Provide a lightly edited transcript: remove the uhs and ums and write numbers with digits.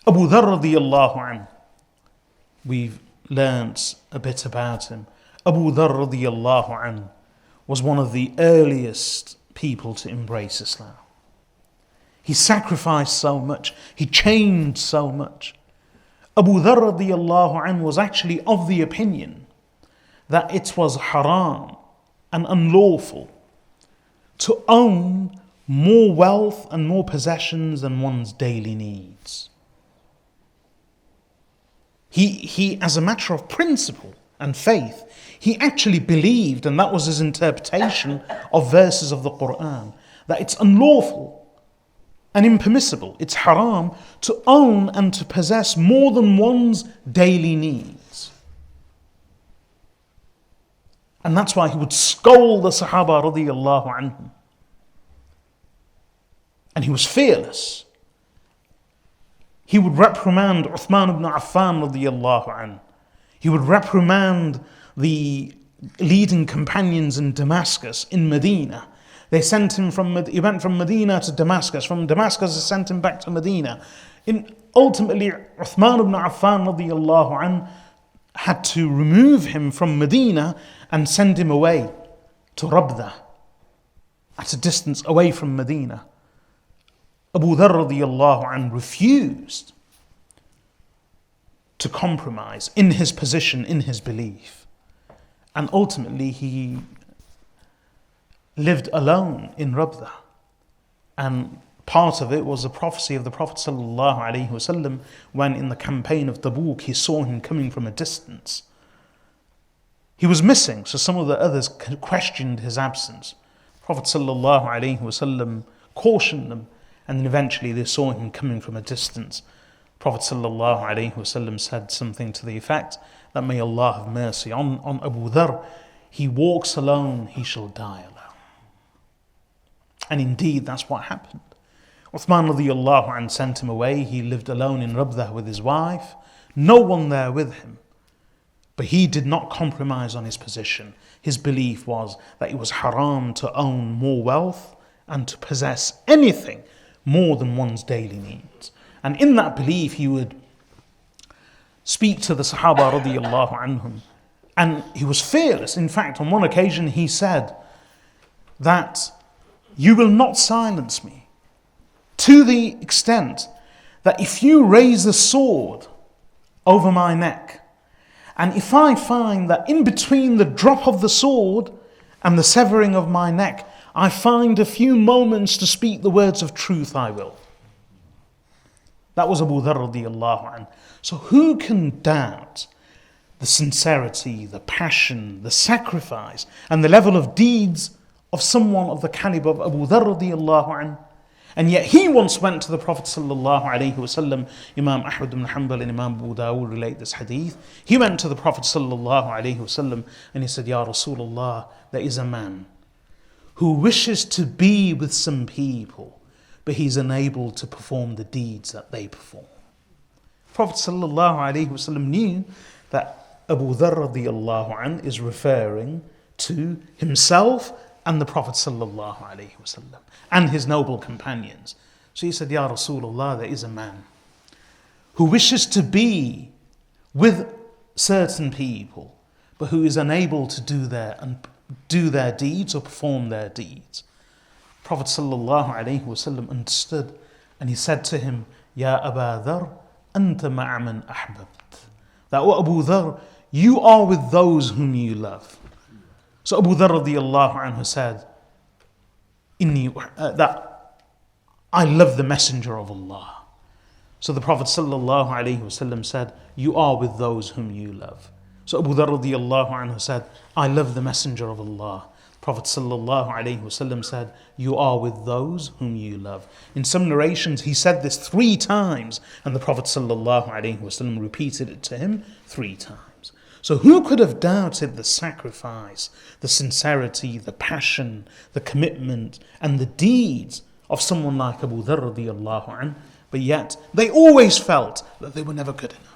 Abu Dharr radiyallahu anhu, we've learnt a bit about him. Abu Dharr radiyallahu anhu was one of the earliest people to embrace Islam. He sacrificed so much, he changed so much. Abu Dharr radiyallahu anhu was actually of the opinion that it was haram and unlawful to own more wealth and more possessions than one's daily needs. He, as a matter of principle and faith, he actually believed, and that was his interpretation of verses of the Quran, that it's unlawful and impermissible, it's haram to own and to possess more than one's daily needs. And that's why he would scold the Sahaba radiyallahu anhum. And he was fearless. He would reprimand Uthman ibn Affan radiyallahu anhu. He would reprimand the leading companions in Damascus, in Medina. He went from Medina to Damascus. From Damascus, they sent him back to Medina. Ultimately, Uthman ibn Affan radiyallahu anhu had to remove him from Medina and send him away to Rabda, at a distance away from Medina. Abu Dharr radiyallahu anhu refused to compromise in his position, in his belief. And ultimately he lived alone in Rabda. And part of it was a prophecy of the Prophet sallallahu alaihi wasallam, when in the campaign of Tabuk he saw him coming from a distance. He was missing, so some of the others questioned his absence. Prophet sallallahu alaihi wasallam cautioned them, and then eventually they saw him coming from a distance. Prophet sallallahu alaihi wasallam said something to the effect that, may Allah have mercy on Abu Dharr. He walks alone, he shall die alone. And indeed, that's what happened. Uthman radiyallahu anhu sent him away. He lived alone in Rabda with his wife. No one there with him. But he did not compromise on his position. His belief was that it was haram to own more wealth and to possess anything more than one's daily needs. And in that belief, he would speak to the Sahaba radiyallahu anhum. And he was fearless. In fact, on one occasion he said that you will not silence me, to the extent that if you raise the sword over my neck, and if I find that in between the drop of the sword and the severing of my neck, I find a few moments to speak the words of truth, I will. That was Abu Dharr radiyallahu anhu. So who can doubt the sincerity, the passion, the sacrifice, and the level of deeds of someone of the caliber of Abu Dharr radiyallahu anhu? And yet he once went to the Prophet sallallahu alaihi wasallam. Imam Ahmad ibn Hanbal and Imam Abu Dawud relate this hadith. He went to the Prophet sallallahu alaihi wasallam and he said, Ya Rasulullah, there is a man who wishes to be with some people, but he's unable to perform the deeds that they perform. Prophet sallallahu alaihi wasallam knew that Abu Dharr radiyallahu anhu is referring to himself and the Prophet sallallahu alaihi wasallam and his noble companions. So he said, Ya Rasulullah, there is a man who wishes to be with certain people, but who is unable to do their deeds or perform their deeds. Prophet sallallahu alaihi wasallam understood, and he said to him, Ya Aba Dharr, anta ma'a man ahbabt. That, O Abu Dharr, you are with those whom you love. So Abu Dharr radiyallahu anhu said, that I love the Messenger of Allah. So the Prophet sallallahu alaihi wasallam said, you are with those whom you love. So Abu Dharr radiyallahu anhu said, I love the Messenger of Allah. Prophet sallallahu alaihi wasallam said, you are with those whom you love. In some narrations he said this 3 times, and the Prophet sallallahu alaihi wasallam repeated it to him 3 times. So who could have doubted the sacrifice, the sincerity, the passion, the commitment, and the deeds of someone like Abu Dharr radiyallahu anhu? But yet they always felt that they were never good enough.